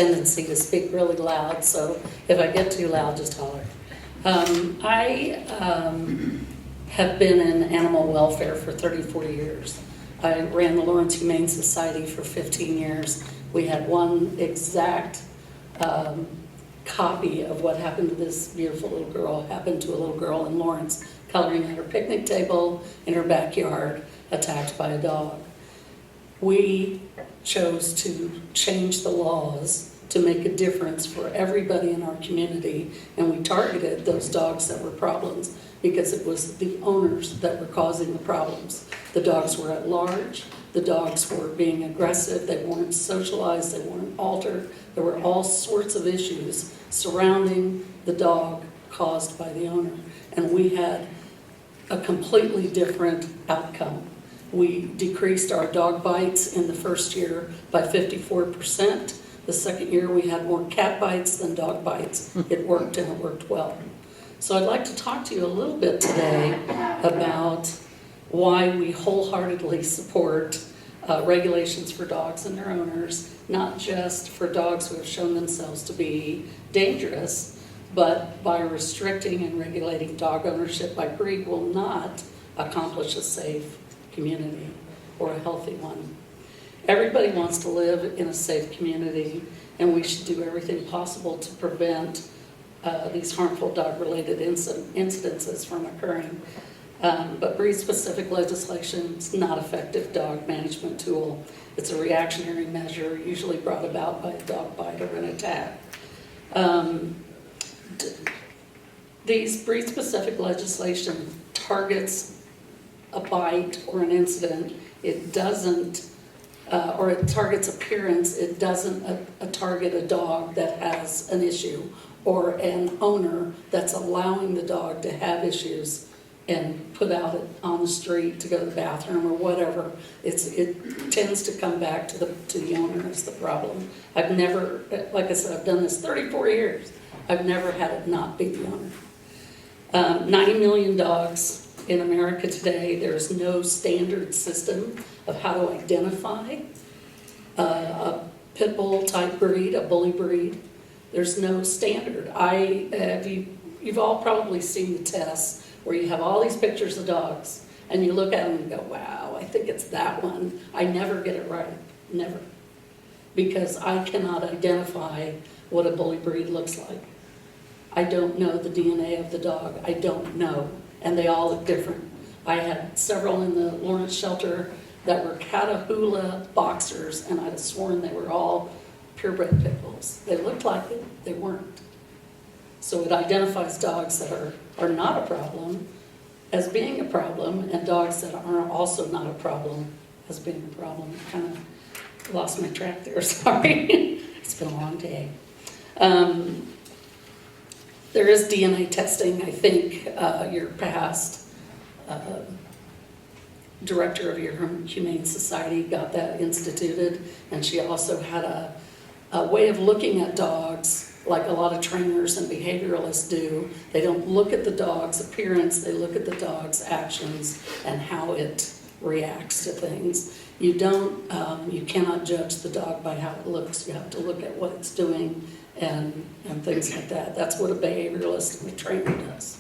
tendency to speak really loud, so if I get too loud, just holler. I have been in animal welfare for 40 years. I ran the Lawrence Humane Society for 15 years. We had one exact copy of what happened to this beautiful little girl, happened to a little girl in Lawrence, coloring at her picnic table in her backyard, attacked by a dog. We chose to change the laws to make a difference for everybody in our community, and we targeted those dogs that were problems because it was the owners that were causing the problems. The dogs were at large, the dogs were being aggressive, they weren't socialized, they weren't altered. There were all sorts of issues surrounding the dog caused by the owner, and we had a completely different outcome. We decreased our dog bites in the first year by 54%. The second year we had more cat bites than dog bites. It worked, and it worked well. So I'd like to talk to you a little bit today about why we wholeheartedly support regulations for dogs and their owners, not just for dogs who have shown themselves to be dangerous, but by restricting and regulating dog ownership by breed will not accomplish a safe community or a healthy one. Everybody wants to live in a safe community, and we should do everything possible to prevent these harmful dog-related incidences from occurring. But breed-specific legislation is not an effective dog management tool. It's a reactionary measure, usually brought about by a dog bite or an attack. These breed-specific legislation targets a bite or an incident. It doesn't, or it targets appearance. It doesn't target a dog that has an issue or an owner that's allowing the dog to have issues and put out on the street to go to the bathroom or whatever. It tends to come back to the owner as the problem. I've never, like I said, I've done this 34 years. I've never had it not be the owner. 90 million dogs in America today. There's no standard system of how to identify a pit bull type breed, a bully breed. There's no standard. You've all probably seen the tests where you have all these pictures of dogs and you look at them and go, wow, I think it's that one. I never get it right, never. Because I cannot identify what a bully breed looks like. I don't know the DNA of the dog. I don't know. And they all look different. I had several in the Lawrence shelter that were Catahoula boxers, and I'd have sworn they were all purebred pit bulls. They looked like it, they weren't. So it identifies dogs that are not a problem as being a problem, and dogs that are also not a problem as being a problem. I kind of lost my track there, sorry. It's been a long day. There is DNA testing. I think your past director of your Humane Society got that instituted, and she also had a way of looking at dogs like a lot of trainers and behavioralists do. They don't look at the dog's appearance, they look at the dog's actions and how it reacts to things. You cannot judge the dog by how it looks. You have to look at what it's doing and things like that. That's what a behavioralist and a trainer does.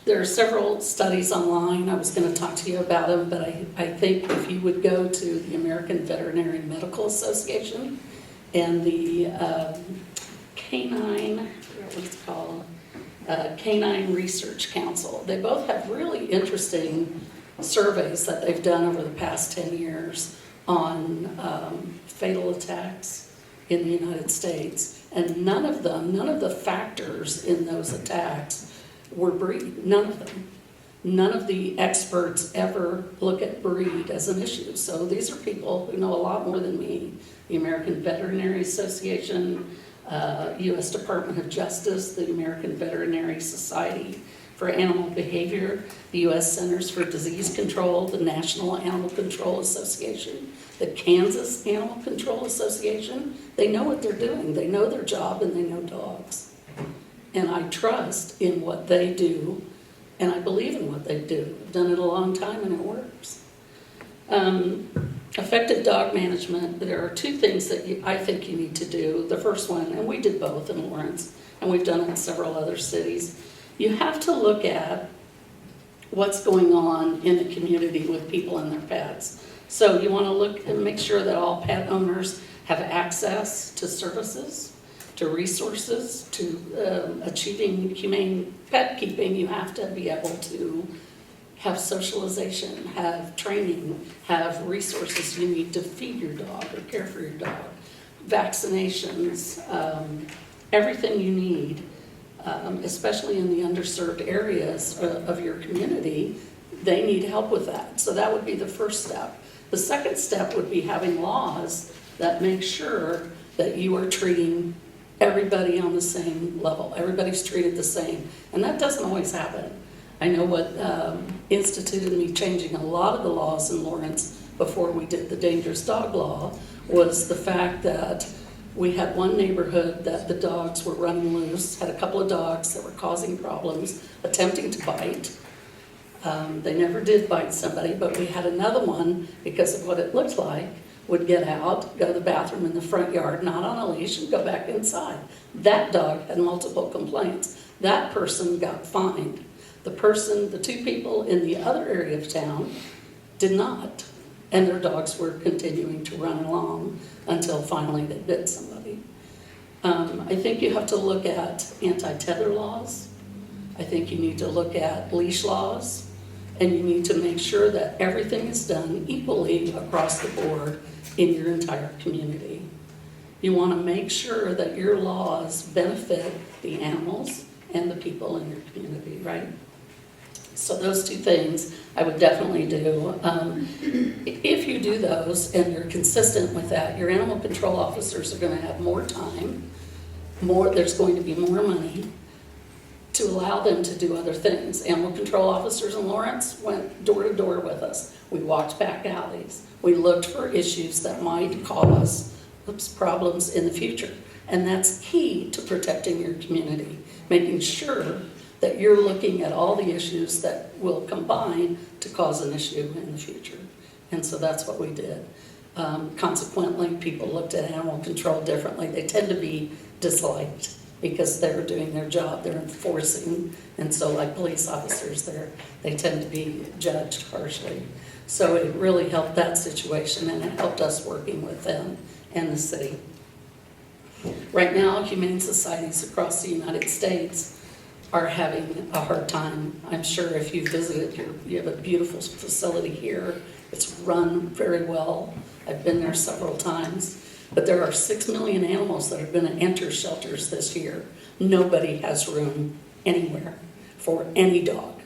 There are several studies online. I was going to talk to you about them, but I think if you would go to the American Veterinary Medical Association and the Canine Research Council, they both have really interesting surveys that they've done over the past 10 years on fatal attacks in the United States, and none of the factors in those attacks were breed. None of them. None of the experts ever look at breed as an issue. So these are people who know a lot more than me. The American Veterinary Association, U.S. Department of Justice, the American Veterinary Society for Animal Behavior, the U.S. Centers for Disease Control, the National Animal Control Association, the Kansas Animal Control Association. They know what they're doing. They know their job and they know dogs. And I trust in what they do, and I believe in what they do. I've done it a long time and it works. Effective dog management, there are two things that I think you need to do. The first one, and we did both in Lawrence, and we've done it in several other cities, you have to look at what's going on in the community with people and their pets. So you want to look and make sure that all pet owners have access to services, to resources, to achieving humane pet keeping. You have to be able to have socialization, have training, have resources you need to feed your dog or care for your dog, vaccinations, everything you need, especially in the underserved areas of your community. They need help with that. So that would be the first step. The second step would be having laws that make sure that you are treating everybody on the same level. Everybody's treated the same. And that doesn't always happen. I know what instituted me changing a lot of the laws in Lawrence before we did the dangerous dog law was the fact that we had one neighborhood that the dogs were running loose, had a couple of dogs that were causing problems, attempting to bite. They never did bite somebody, but we had another one, because of what it looked like, would get out, go to the bathroom in the front yard, not on a leash, and go back inside. That dog had multiple complaints. That person got fined. The two people in the other area of town did not, and their dogs were continuing to run along until finally they bit somebody. I think you have to look at anti-tether laws. I think you need to look at leash laws, and you need to make sure that everything is done equally across the board in your entire community. You want to make sure that your laws benefit the animals and the people in your community, right? So those two things I would definitely do. If you do those and you're consistent with that, your animal control officers are going to have more time, there's going to be more money to allow them to do other things. Animal control officers in Lawrence went door to door with us. We walked back alleys. We looked for issues that might cause problems in the future. And that's key to protecting your community, making sure that you're looking at all the issues that will combine to cause an issue in the future. And so that's what we did. Consequently, people looked at animal control differently. They tend to be disliked because they're doing their job, they're enforcing, and so like police officers, they tend to be judged harshly. So it really helped that situation, and it helped us working with them and the city. Right now, humane societies across the United States are having a hard time. I'm sure if you visited here, you have a beautiful facility here. It's run very well. I've been there several times. But there are 6 million animals that are going to enter shelters this year. Nobody has room anywhere for any dog.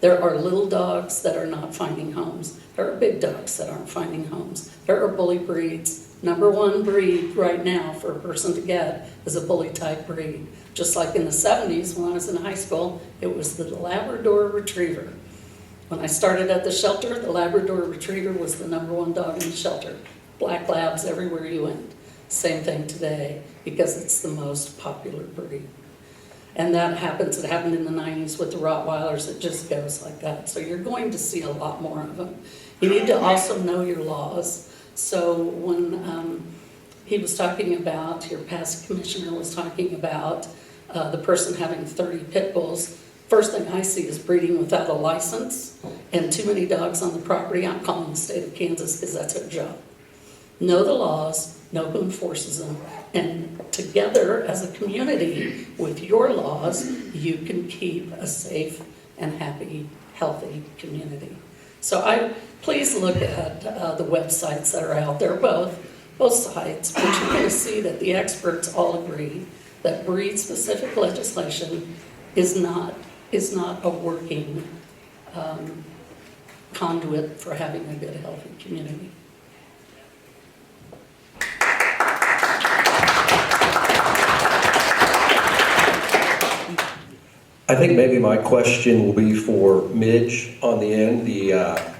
There are little dogs that are not finding homes. There are big dogs that aren't finding homes. There are bully breeds. Number one breed right now for a person to get is a bully type breed. Just like in the 70s when I was in high school, it was the Labrador Retriever. When I started at the shelter, the Labrador Retriever was the number one dog in the shelter. Black labs everywhere you went. Same thing today, because it's the most popular breed. And that happens, it happened in the 90s with the Rottweilers, it just goes like that. So you're going to see a lot more of them. You need to also know your laws. So when he was talking about, your past commissioner was talking about the person having 30 pit bulls, first thing I see is breeding without a license and too many dogs on the property. I'm calling the state of Kansas because that's their job. Know the laws, know who enforces them, and together as a community with your laws, you can keep a safe and happy, healthy community. So please look at the websites that are out there, both sides, but you're going to see that the experts all agree that breed-specific legislation is not a working conduit for having a good, healthy community. I think maybe my question will be for Midge on the end, the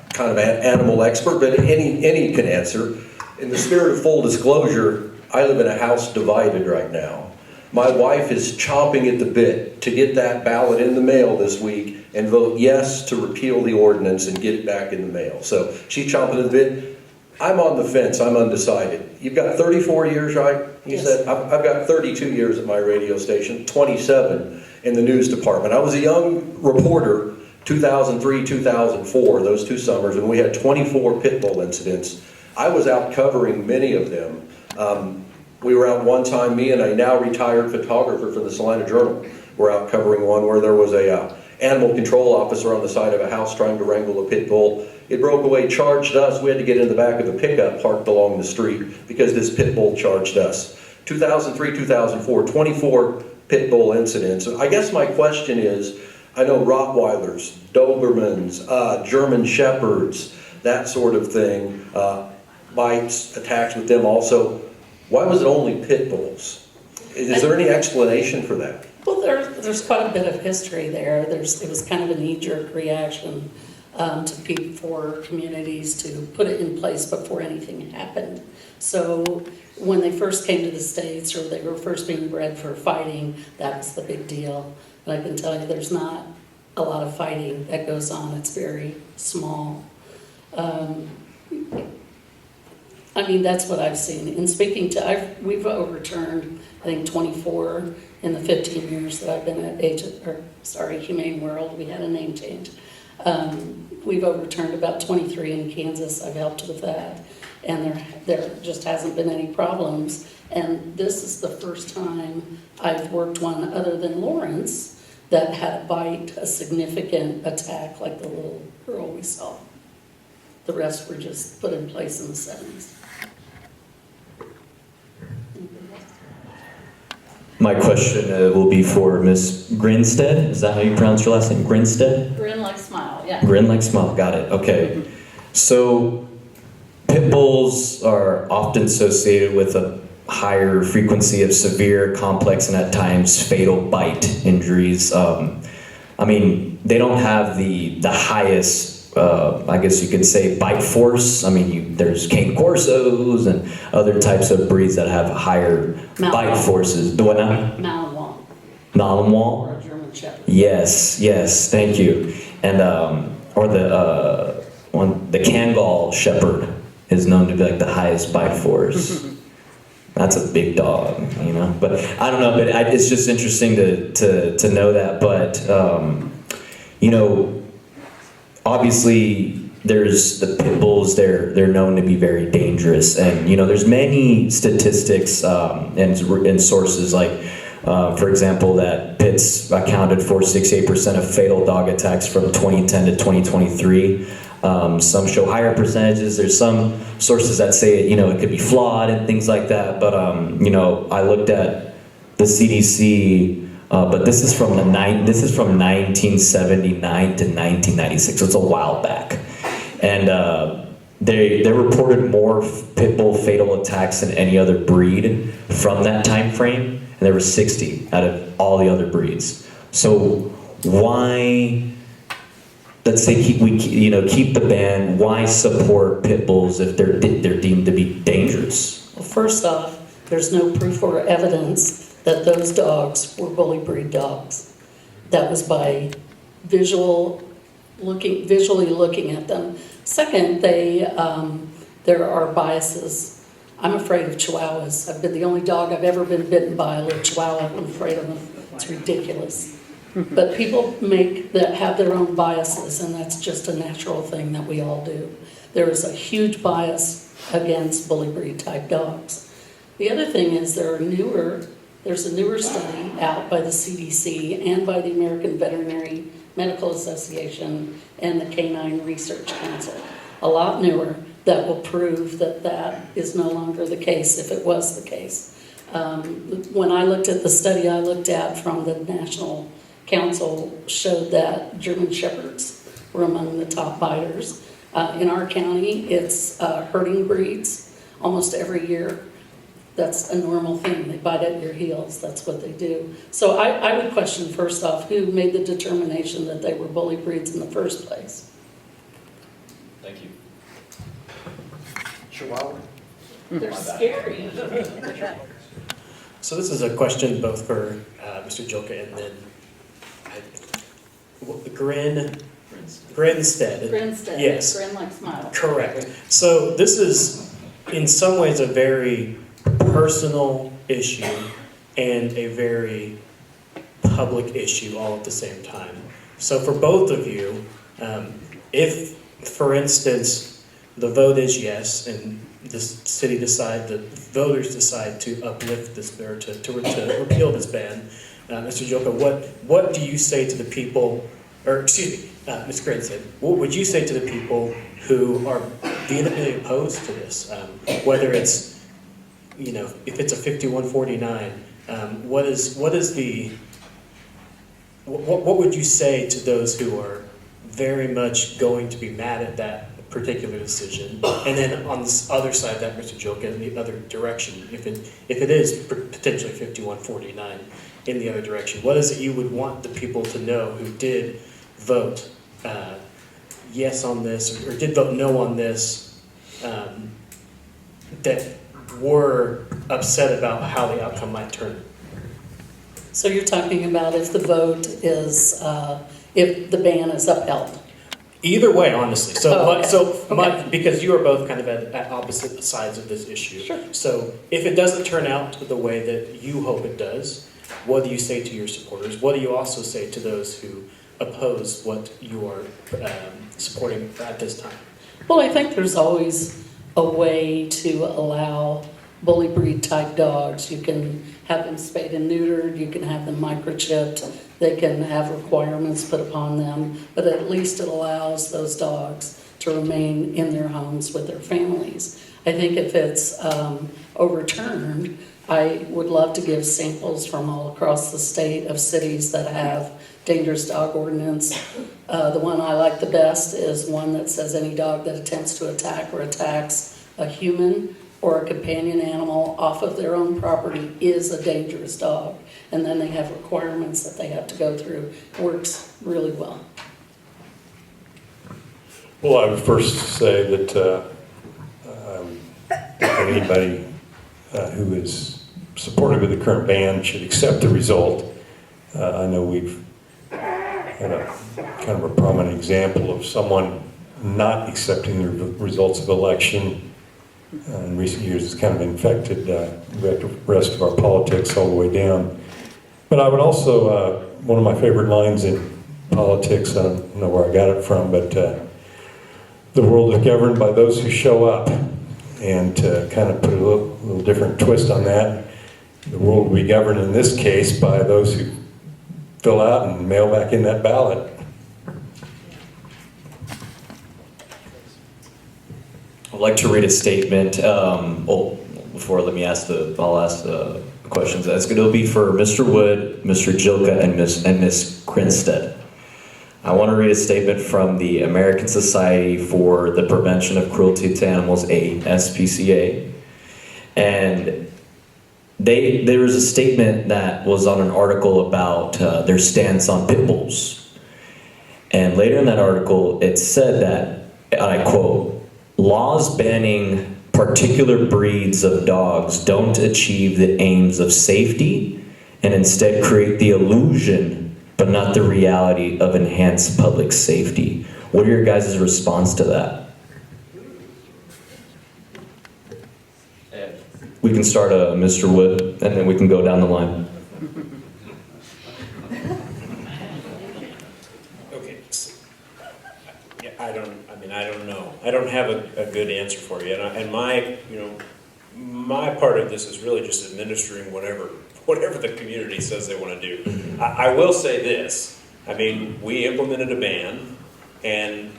kind of animal expert, but any can answer. In the spirit of full disclosure, I live in a house divided right now. My wife is chomping at the bit to get that ballot in the mail this week and vote yes to repeal the ordinance and get it back in the mail. So she's chomping at the bit. I'm on the fence, I'm undecided. You've got 34 years, right? You Yes. said, I've got 32 years at my radio station, 27 in the news department. I was a young reporter, 2003, 2004, those 2 summers, and we had 24 pit bull incidents. I was out covering many of them. We were out one time, me and a now retired photographer from the Salina Journal were out covering one where there was a animal control officer on the side of a house trying to wrangle a pit bull. It broke away, charged us. We had to get in the back of the pickup parked along the street because this pit bull charged us. 2003, 2004, 24 pit bull incidents. I guess my question is, I know Rottweilers, Dobermans, German Shepherds, that sort of thing, bites, attacks with them also. Why was it only pit bulls? Is there any explanation for that? Well, there's quite a bit of history there. It was kind of a knee-jerk reaction for communities to put it in place before anything happened. So when they first came to the States, or they were first being bred for fighting, that was the big deal. But I can tell you there's not a lot of fighting that goes on. It's very small. I mean, that's what I've seen. In speaking to, we've overturned, I think, 24 in the 15 years that I've been at Humane World. We had a name change. We've overturned about 23 in Kansas. I've helped with that. And there just hasn't been any problems. And this is the first time I've worked one other than Lawrence that had a bite, a significant attack like the little girl we saw. The rest were just put in place in the 70s. My question will be for Miss Grinstead. Is that how you pronounce your last name? Grinstead? Grin like smile, yeah. Grin like smile, got it. Okay. So pit bulls are often associated with a higher frequency of severe, complex, and at times fatal bite injuries. I mean, they don't have the highest, I guess you could say, bite force. I mean, there's cane corsos and other types of breeds that have higher bite forces. Do what now? Malinois. Malinois? Or a German Shepherd. Yes, thank you. And or the Kangal Shepherd is known to be like the highest bite force. That's a big dog, you know. But I don't know. But it's just interesting to know that. But you know, obviously there's the pit bulls. They're known to be very dangerous, and you know, there's many statistics and sources like. For example, that pits accounted for 68% of fatal dog attacks from 2010 to 2023. Some show higher percentages. There's some sources that say, you know, it could be flawed and things like that. But, you know, I looked at the CDC, but this is from 1979 to 1996. So it's a while back. And they reported more pit bull fatal attacks than any other breed from that time frame. And there were 60 out of all the other breeds. So why, let's say keep the ban, why support pit bulls if they're deemed to be dangerous? Well, first off, there's no proof or evidence that those dogs were bully breed dogs. That was by visually looking at them. Second, there are biases. I'm afraid of Chihuahuas. I've been the only dog I've ever been bitten by, a little Chihuahua. I'm afraid of them. It's ridiculous. But people have their own biases, and that's just a natural thing that we all do. There is a huge bias against bully breed type dogs. The other thing is there's a newer study out by the CDC and by the American Veterinary Medical Association and the Canine Research Council, a lot newer, that will prove that that is no longer the case if it was the case. When I looked at the study I looked at from the National Council showed that German Shepherds were among the top biters. In our county, it's herding breeds almost every year. That's a normal thing. They bite at your heels. That's what they do. So I would question, first off, who made the determination that they were bully breeds in the first place? Thank you. Chihuahua. They're scary. So this is a question both for Mr. Jolka and then Grin Grinstead. Grinstead. Yes. Grin like smile. Correct. So this is, in some ways, a very personal issue and a very public issue all at the same time. So for both of you, if, for instance, the vote is yes, and the city the voters decide to uplift this, or to repeal this ban, Mr. Joka, what do you say to the people, or excuse me, Ms. Grinstead, what would you say to the people who are vehemently opposed to this? Whether it's, you know, if it's a 51-49, what would you say to those who are very much going to be mad at that particular decision? And then on this other side of that, Mr. Joka, in the other direction, if it is potentially 51-49 in the other direction, what is it you would want the people to know who did vote yes on this, or did vote no on this, that were upset about how the outcome might turn? So you're talking about if the vote is, if the ban is upheld? Either way, honestly. Okay. Because you are both kind of at opposite sides of this issue. Sure. So if it doesn't turn out the way that you hope it does, what do you say to your supporters? What do you also say to those who oppose what you are supporting at this time? Well, I think there's always a way to allow bully breed type dogs. You can have them spayed and neutered, you can have them microchipped, they can have requirements put upon them, but at least it allows those dogs to remain in their homes with their families. I think if it's overturned, I would love to give samples from all across the state of cities that have dangerous dog ordinance. The one I like the best is one that says any dog that attempts to attack or attacks a human or a companion animal off of their own property is a dangerous dog. And then they have requirements that they have to go through. It works really well. Well, I would first say that anybody who is supportive of the current ban should accept the result. I know we've had a kind of a prominent example of someone not accepting the results of election. In recent years, it's kind of infected the rest of our politics all the way down. But I would also, one of my favorite lines in politics, I don't know where I got it from, but the world is governed by those who show up. And to kind of put a little different twist on that, the world will be governed in this case by those who fill out and mail back in that ballot. I'd like to read a statement. Before, let me ask I'll ask the questions. It'll be for Mr. Wood, Mr. Joka, and Ms. Grinstead. I want to read a statement from the American Society for the Prevention of Cruelty to Animals, ASPCA. And there was a statement that was on an article about their stance on pit bulls. And later in that article, it said that, and I quote, "Laws banning particular breeds of dogs don't achieve the aims of safety and instead create the illusion, but not the reality of enhanced public safety." What are your guys' response to that? We can start Mr. Wood, and then we can go down the line. Okay. Yeah, I don't know. I don't have a good answer for you. And my part of this is really just administering whatever the community says they want to do. I will say this. I mean, we implemented a ban, and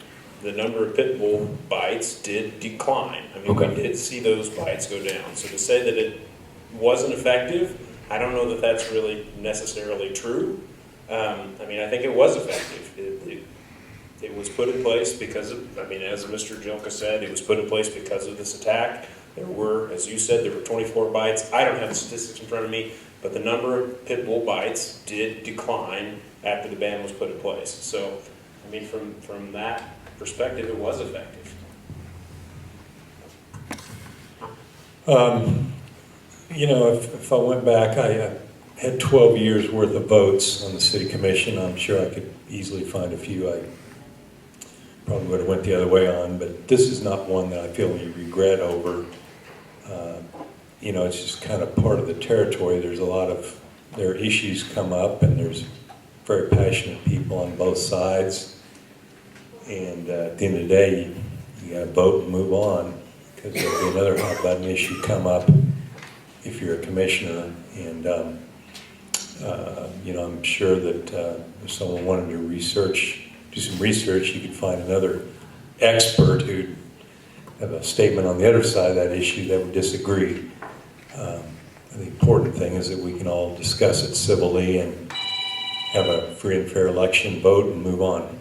the number of pit bull bites did decline. I mean, Okay. We did see those bites go down. So to say that it wasn't effective, I don't know that that's really necessarily true. I mean, I think it was effective. It was put in place because of, I mean, as Mr. Joka said, it was put in place because of this attack. There were, as you said, there were 24 bites. I don't have the statistics in front of me, but the number of pit bull bites did decline after the ban was put in place. So, I mean, from that perspective, it was effective. You know, if I went back, I had 12 years worth of votes on the city commission. I'm sure I could easily find a few I probably would have went the other way on, but this is not one that I feel any regret over. You know, it's just kind of part of the territory. There's a lot of, their issues come up, and there's very passionate people on both sides. And at the end of the day, you gotta vote and move on, because there'll be another hot button issue come up if you're a commissioner. And you know, I'm sure that if someone wanted to do some research, you could find another expert who'd have a statement on the other side of that issue that would disagree. The important thing is that we can all discuss it civilly and have a free and fair election, vote, and move on.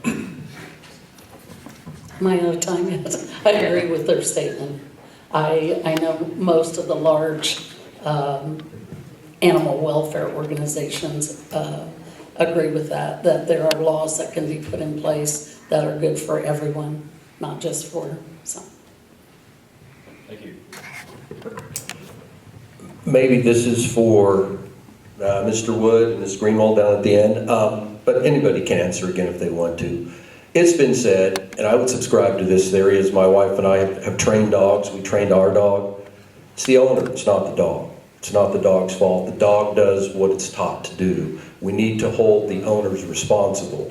Am I out of time yet? I agree with their statement. I know most of the large animal welfare organizations agree with that there are laws that can be put in place that are good for everyone, not just for some. Thank you. Maybe this is for Mr. Wood and Ms. Greenwald down at the end, but anybody can answer again if they want to. It's been said, and I would subscribe to this theory, as my wife and I have trained dogs. We trained our dog. It's the owner, it's not the dog. It's not the dog's fault. The dog does what it's taught to do. We need to hold the owners responsible.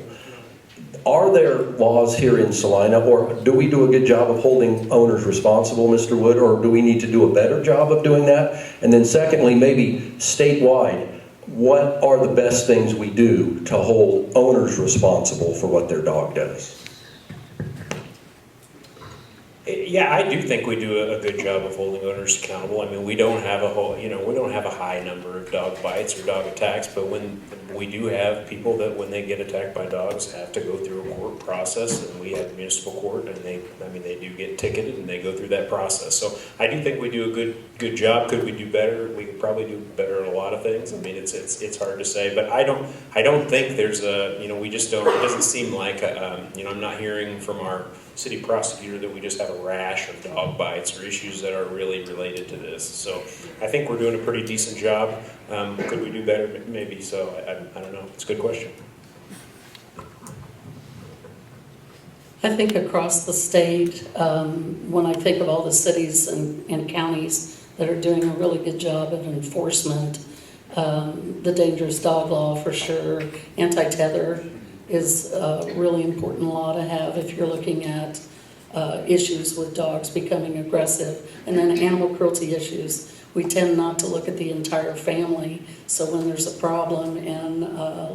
Are there laws here in Salina, or do we do a good job of holding owners responsible, Mr. Wood, or do we need to do a better job of doing that? And then secondly, maybe statewide, what are the best things we do to hold owners responsible for what their dog does? Yeah, I do think we do a good job of holding owners accountable. I mean, we don't have we don't have a high number of dog bites or dog attacks, but when we do have people that, when they get attacked by dogs, have to go through a court process, and we have municipal court, and they do get ticketed, and they go through that process. So I do think we do a good job. Could we do better? We could probably do better at a lot of things. I mean, it's hard to say, but I don't think there's we just don't. It doesn't seem like I'm not hearing from our city prosecutor that we just have a rash of dog bites or issues that are really related to this. So I think we're doing a pretty decent job. Could we do better? Maybe so. I don't know. It's a good question. I think across the state, when I think of all the cities and counties that are doing a really good job of enforcement, the dangerous dog law for sure, anti-tether is a really important law to have if you're looking at issues with dogs becoming aggressive. And then animal cruelty issues. We tend not to look at the entire family, so when there's a problem and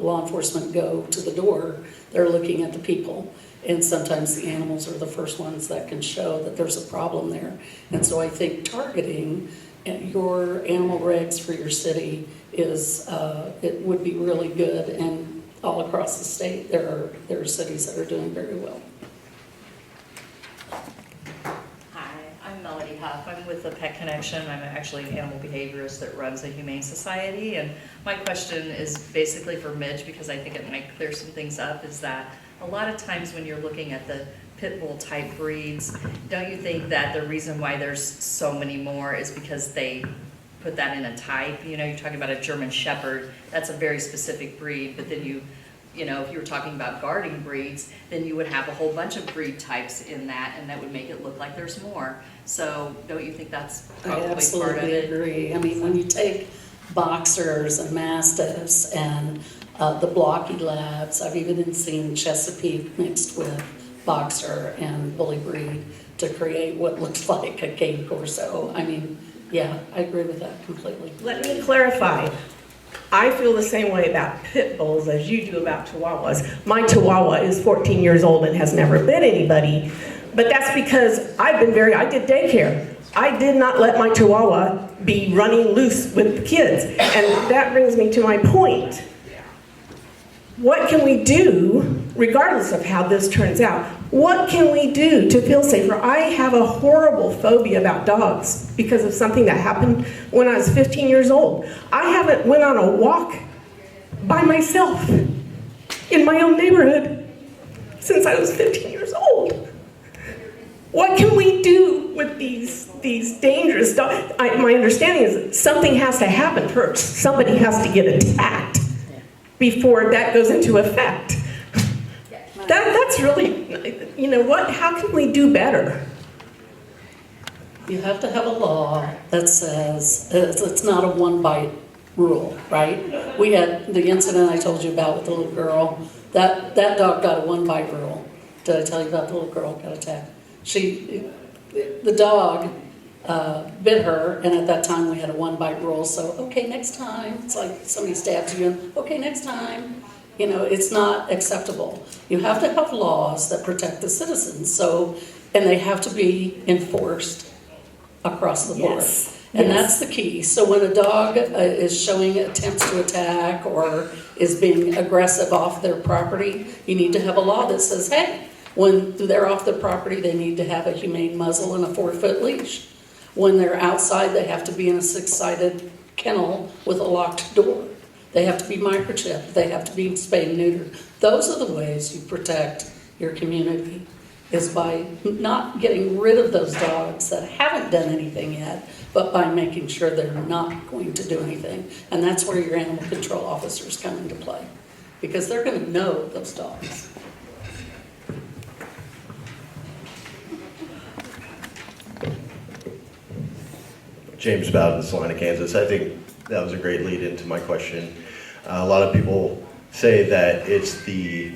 law enforcement go to the door, they're looking at the people. And sometimes the animals are the first ones that can show that there's a problem there. And so I think targeting your animal regs for your city is, it would be really good. And all across the state, there are cities that are doing very well. Hi, I'm Melody Huff. I'm with the Pet Connection. I'm actually an animal behaviorist that runs a Humane Society. And my question is basically for Midge, because I think it might clear some things up, is that a lot of times when you're looking at the pit bull type breeds, don't you think that the reason why there's so many more is because they put that in a type? You know, you're talking about a German Shepherd, that's a very specific breed, but then you know, if you were talking about guarding breeds, then you would have a whole bunch of breed types in that, and that would make it look like there's more. So don't you think that's probably I absolutely part of it? agree. I mean, when you take boxers and mastiffs and the blocky labs, I've even seen Chesapeake mixed with boxer and bully breed to create what looks like a Cane Corso. I mean, yeah, I agree with that completely. Let me clarify. I feel the same way about pit bulls as you do about chihuahuas. My chihuahua is 14 years old and has never bit anybody, but that's because I did daycare. I did not let my chihuahua be running loose with the kids. And that brings me to my point. What can we do, regardless of how this turns out, what can we do to feel safer? I have a horrible phobia about dogs because of something that happened when I was 15 years old. I haven't went on a walk by myself in my own neighborhood since I was 15 years old. What can we do with these dangerous dogs? My understanding is that something has to happen first. Somebody has to get attacked before that goes into effect. Can That's really, you know what, how can we do better? You have to have a law that says, it's not a one bite rule, right? We had the incident I told you about with the little girl, that dog got a one bite rule. Did I tell you about the little girl got attacked? The dog bit her, and at that time we had a one bite rule, so okay, next time, it's like somebody stabs you and okay, next time. You know, it's not acceptable. You have to have laws that protect the citizens, and they have to be enforced across the board. Yes. And Yes. that's the key. So when a dog is showing attempts to attack or is being aggressive off their property, you need to have a law that says, hey, when they're off their property, they need to have a humane muzzle and a 4-foot leash. When they're outside, they have to be in a 6-sided kennel with a locked door. They have to be microchipped. They have to be spayed and neutered. Those are the ways you protect your community, is by not getting rid of those dogs that haven't done anything yet, but by making sure they're not going to do anything. And that's where your animal control officers come into play, because they're going to know those dogs. James Bowden, Salina, Kansas. I think that was a great lead into my question. A lot of people say that it's the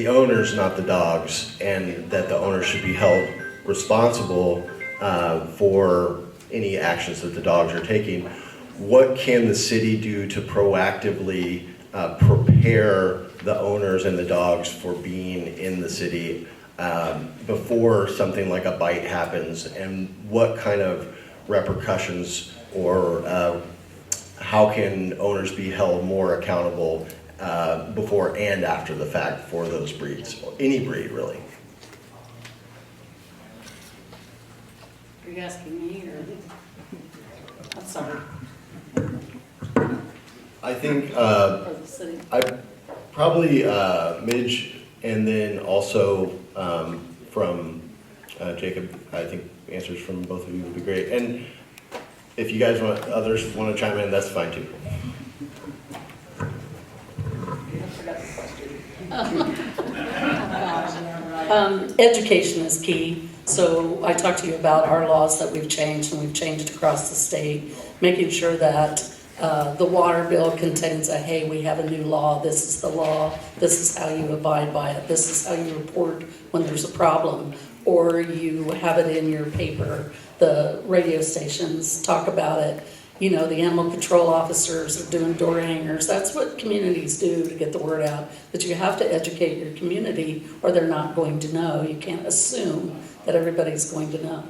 owners, not the dogs, and that the owners should be held responsible for any actions that the dogs are taking. What can the city do to proactively prepare the owners and the dogs for being in the city before something like a bite happens, and what kind of repercussions or how can owners be held more accountable before and after the fact for those breeds, any breed really? Are you asking me or? I'm sorry. I think For the city. I probably Midge, and then also from Jacob. I think answers from both of you would be great. And if you guys want, others want to chime in, that's fine too. Education is key. So I talked to you about our laws that we've changed, and we've changed across the state, making sure that the water bill contains a, hey, we have a new law, this is the law, this is how you abide by it, this is how you report when there's a problem, or you have it in your paper. The radio stations talk about it. You know, the animal control officers are doing door hangers. That's what communities do to get the word out, that you have to educate your community or they're not going to know. You can't assume that everybody's going to know.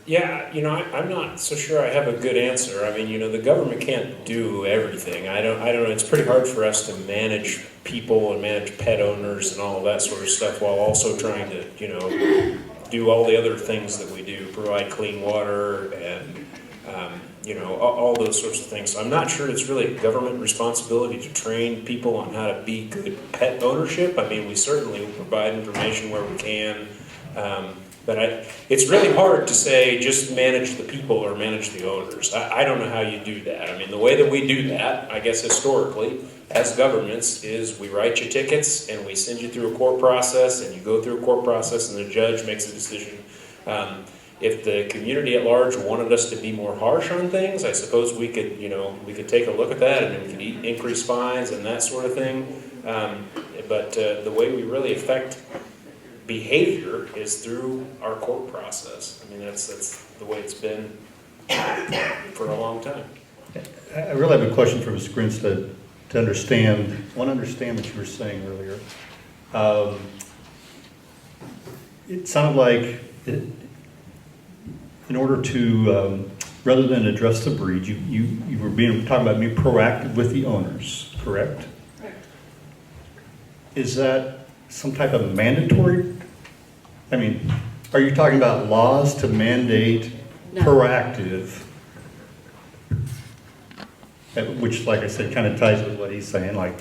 Yeah, you know, I'm not so sure I have a good answer. I mean, you know, the government can't do everything. I don't know. It's pretty hard for us to manage people and manage pet owners and all of that sort of stuff while also trying to, you know, do all the other things that we do, provide clean water and, you know, all those sorts of things. So I'm not sure it's really a government responsibility to train people on how to be good pet ownership. I mean, we certainly will provide information where we can. But it's really hard to say just manage the people or manage the owners. I don't know how you do that. I mean, the way that we do that, I guess historically, as governments, is we write you tickets and we send you through a court process, and you go through a court process and the judge makes a decision. If the community at large wanted us to be more harsh on things, I suppose we could, you know, we could take a look at that and we could increase fines and that sort of thing. But the way we really affect behavior is through our court process. I mean, that's the way it's been for a long time. I really have a question for Ms. Grinstead to understand. I want to understand what you were saying earlier. It sounded like in order to, rather than address the breed, you were talking about being proactive with the owners, correct? Correct. Is that some type of mandatory? I mean, are you talking about laws to mandate No. proactive? Which, like I said, kind of ties with what he's saying, like,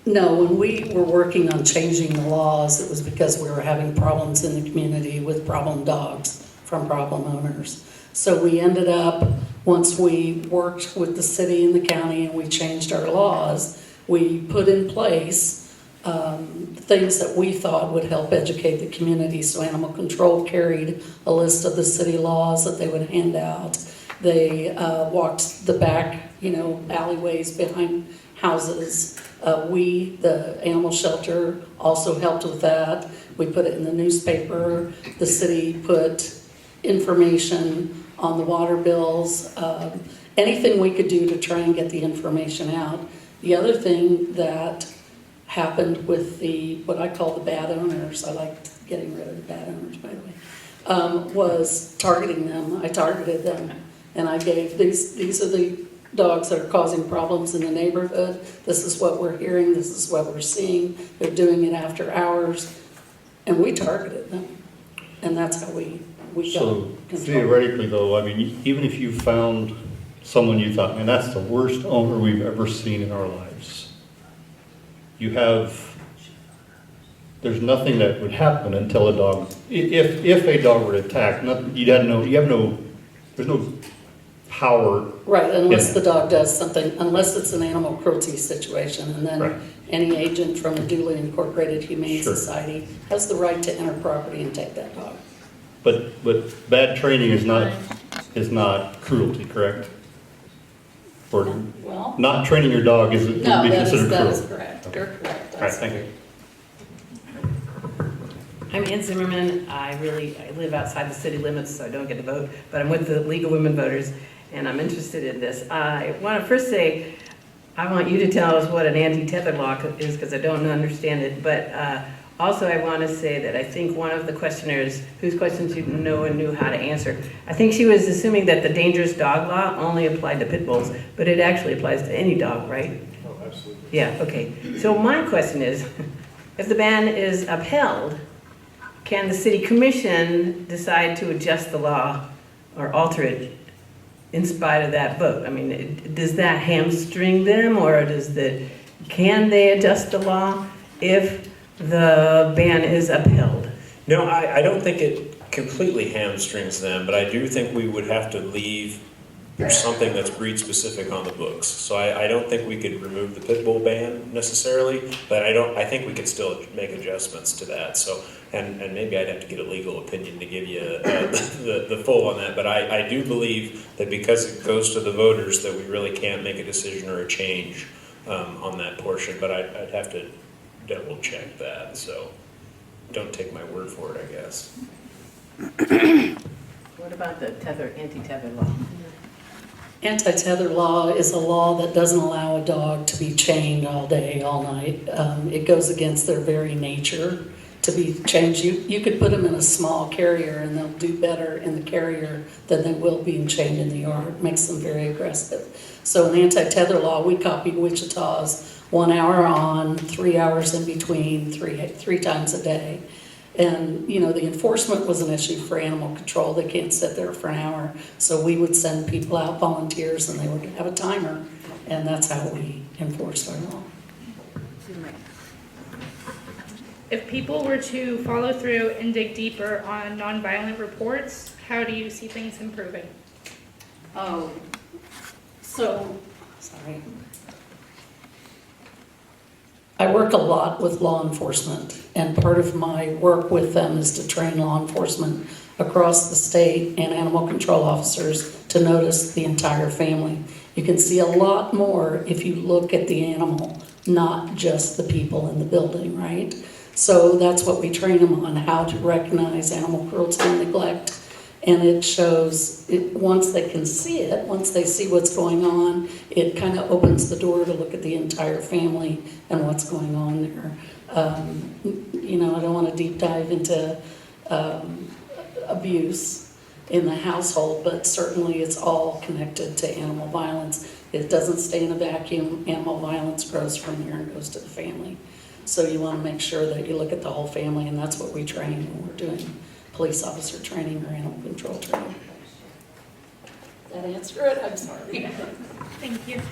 No, when we were working on changing the laws, it was because we were having problems in the community with problem dogs from problem owners. So we ended up Once we worked with the city and the county and we changed our laws, we put in place things that we thought would help educate the community. So animal control carried a list of the city laws that they would hand out. They walked the back, alleyways behind houses. We, the animal shelter, also helped with that. We put it in the newspaper. The city put information on the water bills. Anything we could do to try and get the information out. The other thing that happened with what I call the bad owners, I like getting rid of the bad owners, by the way, was targeting them. I targeted them, and I gave, these are the dogs that are causing problems in the neighborhood. This is what we're hearing, this is what we're seeing. They're doing it after hours, and we targeted them. And that's how we got So control. theoretically though, I mean, even if you found someone you thought, man, that's the worst owner we've ever seen in our lives, there's nothing that would happen until a dog, if a dog were to attack, there's no power. Right, unless Yeah. the dog does something, unless it's an animal cruelty situation, and Right. then any agent from a duly incorporated Humane Sure. Society has the right to enter property and take that dog. But bad training is not cruelty, correct? Or Well, not training your dog would be no, considered that is cruel? correct. You're correct. All right, thank you. I'm Ann Zimmerman. I live outside the city limits, so I don't get to vote, but I'm with the League of Women Voters, and I'm interested in this. I want to first say, I want you to tell us what an anti-tether law is, because I don't understand it, but also I want to say that I think one of the questioners, whose questions you know and knew how to answer, I think she was assuming that the dangerous dog law only applied to pit bulls, but it actually applies to any dog, right? Oh, absolutely. Yeah, okay. So my question is, if the ban is upheld, can the city commission decide to adjust the law or alter it in spite of that vote? I mean, does that hamstring them, or can they adjust the law if the ban is upheld? No, I don't think it completely hamstrings them, but I do think we would have to leave something that's breed specific on the books. So I don't think we could remove the pit bull ban necessarily, but I think we could still make adjustments to that. So, and maybe I'd have to get a legal opinion to give you the full on that, but I do believe that because it goes to the voters that we really can't make a decision or a change on that portion, but I'd have to double check that, so don't take my word for it, I guess. What about the anti-tether law? Anti-tether law is a law that doesn't allow a dog to be chained all day, all night. It goes against their very nature to be chained. You could put them in a small carrier and they'll do better in the carrier than they will being chained in the yard. It makes them very aggressive. So in anti-tether law, we copied Wichita's 1 hour on, 3 hours in between, three times a day. And, the enforcement was an issue for animal control. They can't sit there for an hour. So we would send people out, volunteers, and they would have a timer. And that's how we enforced our law. If people were to follow through and dig deeper on nonviolent reports, how do you see things improving? Oh, so, sorry. I work a lot with law enforcement, and part of my work with them is to train law enforcement across the state and animal control officers to notice the entire family. You can see a lot more if you look at the animal, not just the people in the building, right? So that's what we train them on, how to recognize animal cruelty and neglect. And it shows, once they can see it, once they see what's going on, it kind of opens the door to look at the entire family and what's going on there. I don't want to deep dive into abuse in the household, but certainly it's all connected to animal violence. It doesn't stay in a vacuum. Animal violence grows from there and goes to the family. So you want to make sure that you look at the whole family, and that's what we train when we're doing police officer training or animal control training. Did that answer it? I'm sorry. Thank you.